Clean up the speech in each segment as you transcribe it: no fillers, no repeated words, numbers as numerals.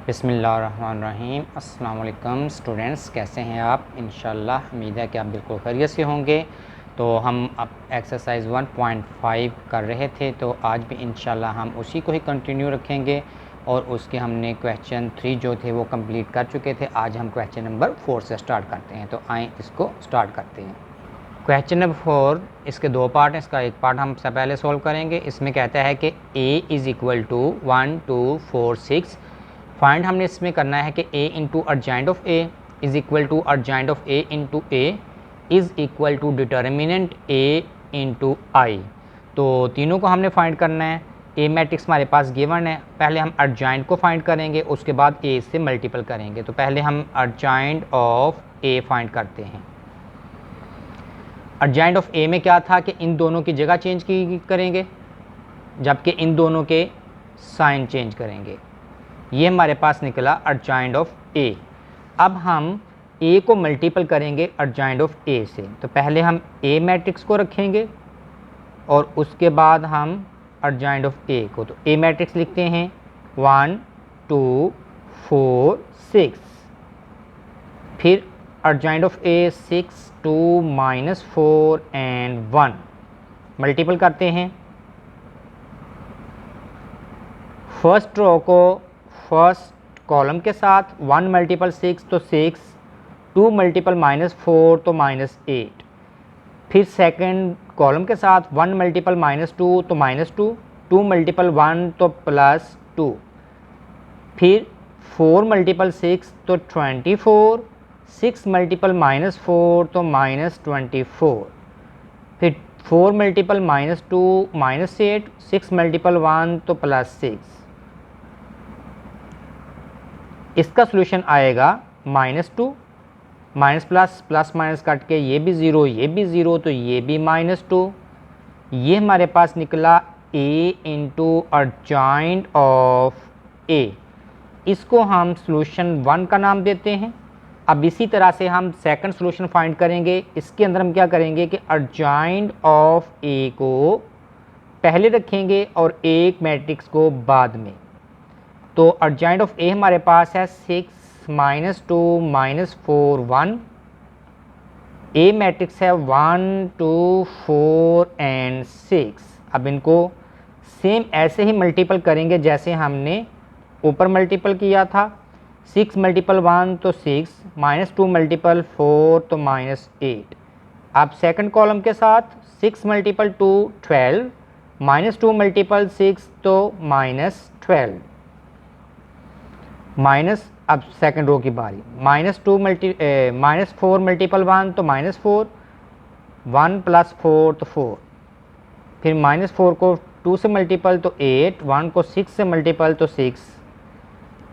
बिस्मिल्लाहिर्रहमानिर्रहीम। अस्सलाम वालेकुम स्टूडेंट्स, कैसे हैं आप? इंशाल्लाह उम्मीद है कि आप बिल्कुल खैरियत से होंगे। तो हम अब एक्सरसाइज 1.5 कर रहे थे, तो आज भी इंशाल्लाह हम उसी को ही कंटिन्यू रखेंगे और उसके हमने क्वेश्चन 3 जो थे वो कंप्लीट कर चुके थे। आज हम क्वेश्चन नंबर 4 से स्टार्ट करते हैं, तो आएँ इसको स्टार्ट करते हैं। क्वेश्चन नंबर 4, इसके दो पार्ट हैं। इसका एक पार्ट हम सबसे पहले सोल्व करेंगे। इसमें कहता है कि a is equal to 1 2 4 6। Find हमने इसमें करना है कि a into adjoint of a is equal to adjoint of a into a is equal to determinant a into i। तो तीनों को हमने फाइंड करना है। a मैट्रिक्स हमारे पास गिवन है। पहले हम अर्जेंट को फाइंड करेंगे, उसके बाद a से मल्टीपल करेंगे। तो पहले हम अर्जेंट ऑफ a फाइंड करते हैं। अर्जेंट ऑफ a में क्या था कि इन दोनों की जगह चेंज की करेंगे, जबकि इन दोनों के साइन चेंज करेंगे। ये हमारे पास निकला अर्जेंट ऑफ a। अब हम a को मल्टीपल करेंगे अर्जेंट ऑफ a से। तो पहले हम a मैट्रिक्स को रखेंगे और उसके बाद हम अर्जेंट ऑफ a को। तो a मैट्रिक्स लिखते हैं 1 2 4 6। फिर urgent of a 6 2 -4 and 1। Multiple करते हैं। फर्स्ट रो को फर्स्ट कॉलम के साथ 1 मल्टीपल 6 तो 6, 2 मल्टीपल -4 तो -8। फिर सेकंड कॉलम के साथ 1 मल्टीपल -2 तो -2, 2 मल्टीपल 1 तो +2। फिर 4 मल्टीपल 6 तो 24, 6 मल्टीपल -4 तो -24। फिर 4 मल्टीपल -2 -8, 6 मल्टीपल 1 तो +6। इसका सॉल्यूशन आएगा -2 माइनस प्लस माइनस कट के ये भी ज़ीरो, ये भी ज़ीरो, तो ये भी -2। ये हमारे पास निकला a into adjoint of a। इसको हम सॉल्यूशन 1 का नाम देते हैं। अब इसी तरह से हम सेकंड सॉल्यूशन फाइंड करेंगे। इसके अंदर हम क्या करेंगे कि अर्जेंट ऑफ a को पहले रखेंगे और एक मैट्रिक्स को बाद में। तो अर्जेंट ऑफ a हमारे पास है 6 -2 -4 1। a मैट्रिक्स है 1 2 4 एंड 6। अब इनको सेम ऐसे ही मल्टीपल करेंगे जैसे हमने ऊपर मल्टीपल किया था। 6 मल्टीपल 1 तो 6, -2 मल्टीपल 4 तो -8। अब सेकंड कॉलम के साथ 6 मल्टीपल 2 12, -2 मल्टीपल 6 तो -12। माइनस अब सेकंड रो की बारी, -4 मल्टीपल 1 तो -4, 1 + 4 तो 4। फिर -4 को 2 से मल्टीपल तो 8, 1 को 6 से मल्टीपल तो 6।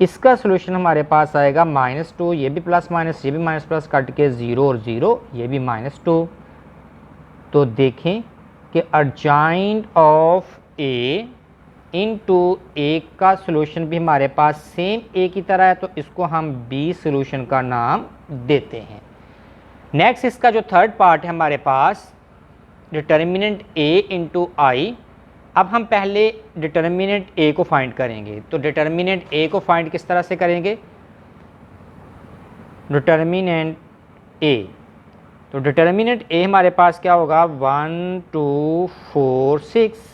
इसका सॉल्यूशन हमारे पास आएगा -2, ये भी प्लस माइनस, ये भी माइनस प्लस कट के 0 और 0, ये भी -2। तो देखें कि urgent of a into a का सॉल्यूशन भी हमारे पास सेम a की तरह है, तो इसको हम b सॉल्यूशन का नाम देते हैं। नेक्स्ट इसका जो थर्ड पार्ट है हमारे पास डिटर्मिनेंट a इंटू i। अब हम पहले डिटर्मिनेंट a को फाइंड करेंगे। तो डिटर्मिनेंट a को फाइंड किस तरह से करेंगे? डिटर्मिनेंट a, तो डिटर्मिनेंट a हमारे पास क्या होगा 1 2 4 6।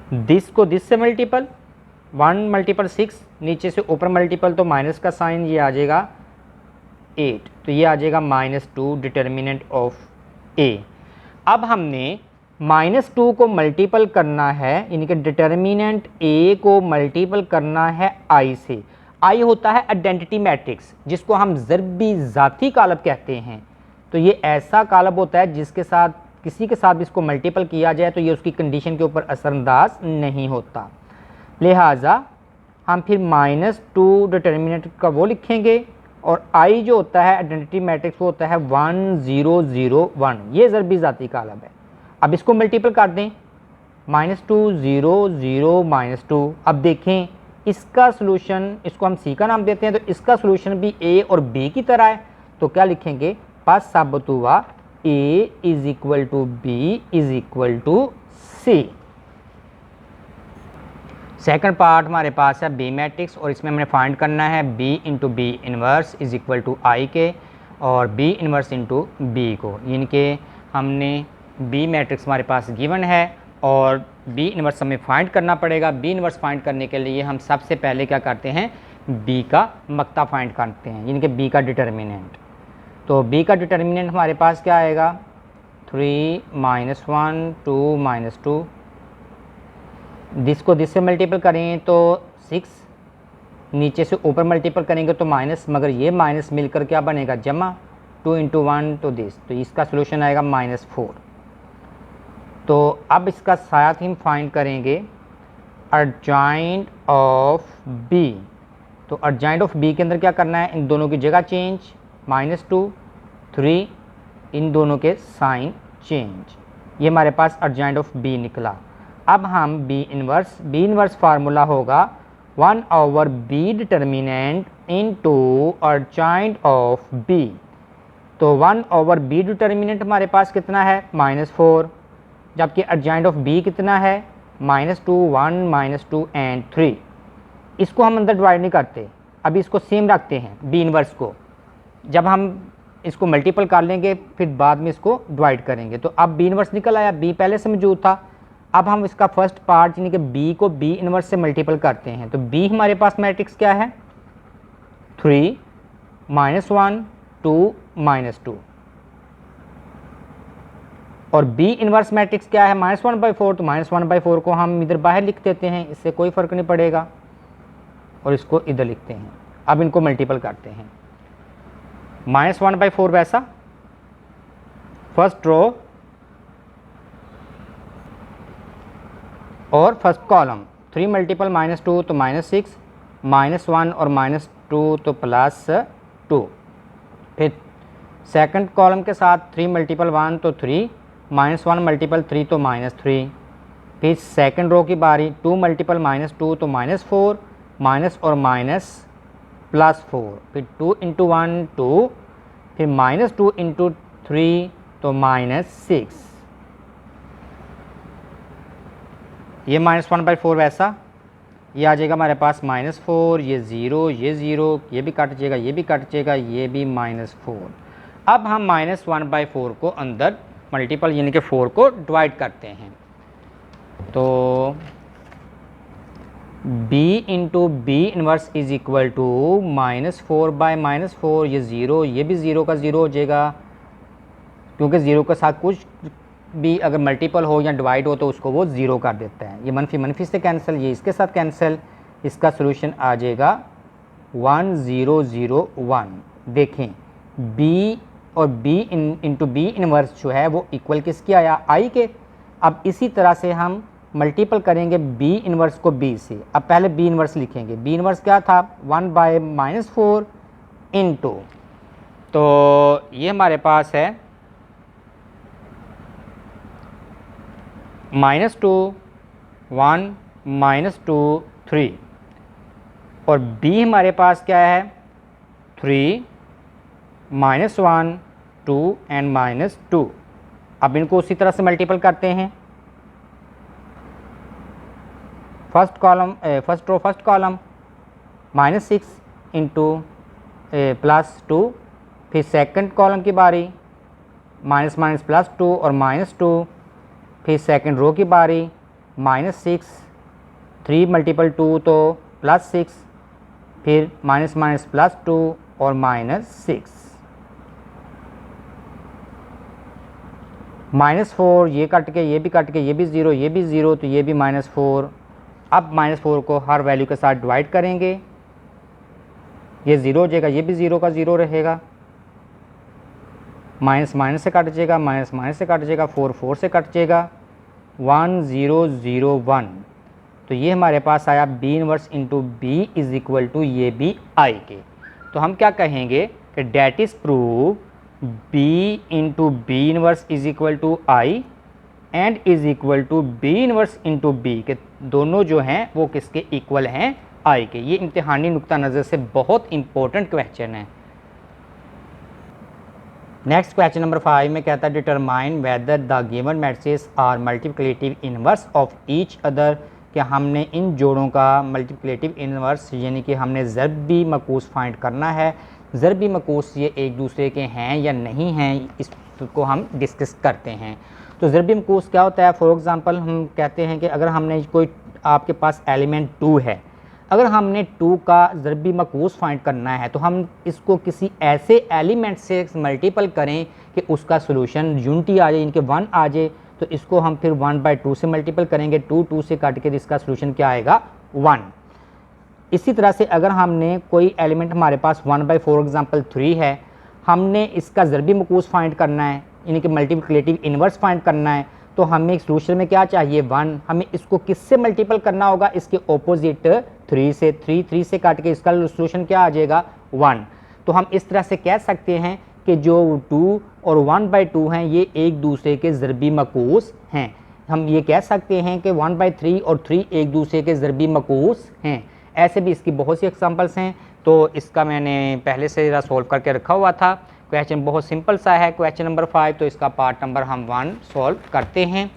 दिस को दिस से मल्टीपल, 1 मल्टीपल 6, नीचे से ऊपर मल्टीपल तो माइनस का साइन, ये आ जाएगा 8, तो ये आ जाएगा -2 डिटर्मिनेंट ऑफ a। अब हमने -2 को मल्टीपल करना है, यानी कि डिटर्मिनेंट a को मल्टीपल करना है i से। i होता है आइडेंटिटी मैट्रिक्स, जिसको हम ज़रबी ज़ाती कालब कहते हैं। तो ये ऐसा कालब होता है जिसके साथ किसी के साथ भी इसको मल्टीपल किया जाए तो ये उसकी कंडीशन के ऊपर असरअंदाज नहीं होता। लिहाजा हम फिर -2 डिटर्मिनेंट का वो लिखेंगे और i जो होता है आइडेंटिटी मैट्रिक्स वो होता है 1 0 0 1। ये ज़रबी ज़ाती कालब है। अब इसको मल्टीपल कर दें, -2 0 0 -2। अब देखें इसका सॉल्यूशन, इसको हम c का नाम देते हैं, तो इसका सॉल्यूशन भी a और b की तरह है। तो क्या लिखेंगे? पास साबित हुआ a is equal to b is equal to c। Second part हमारे पास है बी मैट्रिक्स और इसमें हमने फाइंड करना है B into B inverse is equal to I के और बी इन्वर्स इंटू बी को, यानी कि हमने बी मैट्रिक्स हमारे पास गिवन है और बी इन्वर्स हमें फाइंड करना पड़ेगा। बी इन्वर्स फाइंड करने के लिए हम सबसे पहले क्या करते हैं, बी का मक्ता फाइंड करते हैं, यानी कि बी का डिटर्मिनेंट। तो बी का डिटर्मिनेंट हमारे पास क्या आएगा, 3 - 1 2 - 2, दिस को दिस से मल्टीपल करें तो 6, नीचे से ऊपर मल्टीपल करेंगे तो माइनस, मगर ये माइनस मिलकर क्या बनेगा, जमा, 2 × 1 तो दिस, तो इसका सोल्यूशन आएगा -4। तो अब इसका साथ ही हम फाइंड करेंगे अर्जाइंट ऑफ बी। तो अर्जाइंट ऑफ बी के अंदर क्या करना है, इन दोनों की जगह चेंज, -2 3, इन दोनों के साइन चेंज, ये हमारे पास अर्जाइंट ऑफ बी निकला। अब हम बी इन्वर्स फार्मूला होगा 1/b determinant into adjoint of B. तो 1/b डिटर्मिनेंट हमारे पास कितना है, -4, जबकि अर्जाइंट ऑफ बी कितना है, -2 1 -2 एंड 3। इसको हम अंदर डिवाइड नहीं करते, अभी इसको सेम रखते हैं बी इन्वर्स को, जब हम इसको मल्टीपल कर लेंगे फिर बाद में इसको डिवाइड करेंगे। तो अब बी इन्वर्स निकल आया, बी पहले से मौजूद था। अब हम इसका फर्स्ट पार्ट यानी कि बी को बी इन्वर्स से मल्टीपल करते हैं। तो बी हमारे पास मैट्रिक्स क्या है, 3 -1 2 -2, और बी इन्वर्स मैट्रिक्स क्या है, -1/4। तो -1/4 को हम इधर बाहर लिख देते हैं, इससे कोई फ़र्क नहीं पड़ेगा, और इसको इधर लिखते हैं। अब इनको मल्टीपल करते हैं, -1/4 वैसा फर्स्ट रो और फर्स्ट कॉलम, 3 × -2 तो -6, -1 और -2 तो +2। फिर सेकंड कॉलम के साथ 3 × 1 तो 3, -1 × 3 तो -3। फिर सेकंड रो की बारी, 2 × -2 तो -4, माइनस और माइनस +4, फिर 2 × 1 2, फिर -2 × 3 तो -6। ये -1/4 वैसा, ये आ जाएगा हमारे पास -4, ये 0, ये 0, ये भी कट जाएगा, ये भी कट जाएगा, ये भी -4। अब हम -1/4 को अंदर मल्टीपल यानी कि 4 को डिवाइड करते हैं। तो b × b inverse is equal to -4/-4, ये 0, ये भी 0 का 0 हो जाएगा, क्योंकि 0 के साथ कुछ भी अगर मल्टीपल हो या डिवाइड हो तो उसको वो 0 कर देता है। ये मनफी से कैंसिल, ये इसके साथ कैंसिल, इसका सोल्यूशन आ जाएगा 1 0 0 1। देखें b और b × b इन्वर्स जो है वो इक्वल किसके आया, i के। अब इसी तरह से हम मल्टीपल करेंगे b इन्वर्स को b से। अब पहले b इन्वर्स लिखेंगे, b इन्वर्स क्या था, 1/-4 इंटू, तो ये हमारे पास है -2 1 -2 3, और b हमारे पास क्या है 3 -1 2 एंड -2। अब इनको उसी तरह से मल्टीपल करते हैं, first row first column -6 into +2, फिर सेकंड कॉलम की बारी -2 और -2, फिर सेकंड रो की बारी -6, 3 × 2 तो +6, फिर +2 और -6, -4, ये कट के ये भी कट के, ये भी 0, ये भी 0, तो ये भी -4। अब -4 को हर वैल्यू के साथ डिवाइड करेंगे, ये 0 हो जाएगा, ये भी 0 का 0 रहेगा, माइनस से कट जाएगा, माइनस से कट जाएगा, 4 से कट जाएगा, 1 0 0 1। तो ये हमारे पास आया b inverse into b is equal to ये भी i के। तो हम क्या कहेंगे कि that is prove b into b inverse is equal to i and is equal to b inverse into b के दोनों जो हैं वो किसके इक्वल हैं, i के। ये इम्तिहानी नुक्ता नज़र से बहुत इंपॉर्टेंट क्वेश्चन है। नेक्स्ट क्वेश्चन नंबर 5 में कहता है determine whether the given matrices are multiplicative inverse of each other कि हमने इन जोड़ों का मल्टीप्लिकेटिव इन्वर्स यानी कि हमने ज़रबी मकूस फाइंड करना है। ज़रबी मकूस ये एक दूसरे के हैं या नहीं हैं, इसको हम डिस्कस करते हैं। तो ज़रबी मकूस क्या होता है? फॉर एग्ज़ाम्पल हम कहते हैं कि अगर हमने कोई आपके पास एलिमेंट 2 है, अगर हमने 2 का ज़रबी मकूस फाइंड करना है तो हम इसको किसी ऐसे एलिमेंट से मल्टीपल करें कि उसका सोल्यूशन यूनिटी आ जाए, इनके 1 आ जाए, तो इसको हम फिर 1/2 से मल्टीपल करेंगे। 2 से काट के इसका सोल्यूशन क्या आएगा? 1। इसी तरह से अगर हमने कोई एलिमेंट हमारे पास 1/4 एग्जाम्पल 3 है, हमने इसका ज़रबी मकूस फाइंड करना है, यानी कि मल्टीप्लिकेटिव इन्वर्स फाइंड करना है, तो हमें एक सोल्यूशन में क्या चाहिए? 1। हमें इसको किससे मल्टीपल करना होगा? इसके ऑपोजिट 3 से। 3 से काट के इसका सोल्यूशन क्या आ जाएगा? 1। तो हम इस तरह से कह सकते हैं कि जो 2 और 1/2 हैं ये एक दूसरे के ज़रबी मकूस हैं। हम ये कह सकते हैं कि 1/3 और 3 एक दूसरे के ज़रबी मकूस हैं। ऐसे भी इसकी बहुत सी एग्जांपल्स हैं, तो इसका मैंने पहले से ज़रा सॉल्व करके रखा हुआ था। क्वेश्चन बहुत सिंपल सा है, क्वेश्चन नंबर 5, तो इसका पार्ट नंबर हम 1 सॉल्व करते हैं।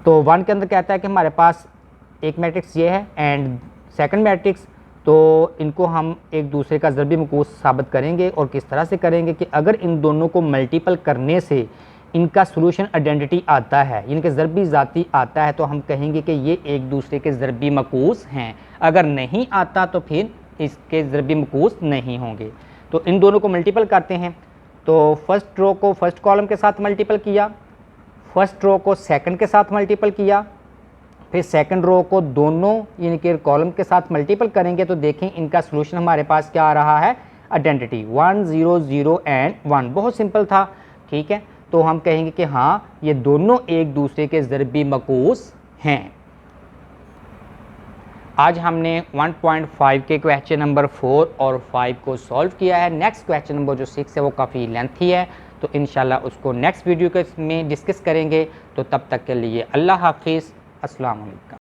तो 1 के अंदर कहता है कि हमारे पास एक मैट्रिक्स ये है एंड सेकंड मैट्रिक्स, तो इनको हम एक दूसरे का ज़रबी मकूस साबित करेंगे। और किस तरह से करेंगे कि अगर इन दोनों को मल्टीपल करने से इनका सोल्यूशन आइडेंटिटी आता है, इनके ज़रबी ज़ाती आता है, तो हम कहेंगे कि ये एक दूसरे के ज़रबी मकूस हैं। अगर नहीं आता तो फिर इसके ज़रबी मकूस नहीं होंगे। तो इन दोनों को मल्टीपल करते हैं। तो फर्स्ट रो को फर्स्ट कॉलम के साथ मल्टीपल किया, फर्स्ट रो को सेकंड के साथ मल्टीपल किया, फिर सेकंड रो को दोनों यानी कि कॉलम के साथ मल्टीपल करेंगे, तो देखें इनका सोल्यूशन हमारे पास क्या आ रहा है? Identity 1 0 0 and 1। बहुत सिंपल था, ठीक है। तो हम कहेंगे कि हाँ ये दोनों एक दूसरे के ज़रबी मकूस हैं। आज हमने 1.5 के क्वेश्चन नंबर 4 और 5 को सॉल्व किया है। नेक्स्ट क्वेश्चन नंबर जो 6 है वो काफ़ी लेंथी है, तो इंशाल्लाह उसको नेक्स्ट वीडियो में डिस्कस करेंगे। तो तब तक के लिए अल्लाह हाफिज़, अस्सलाम वालेकुम।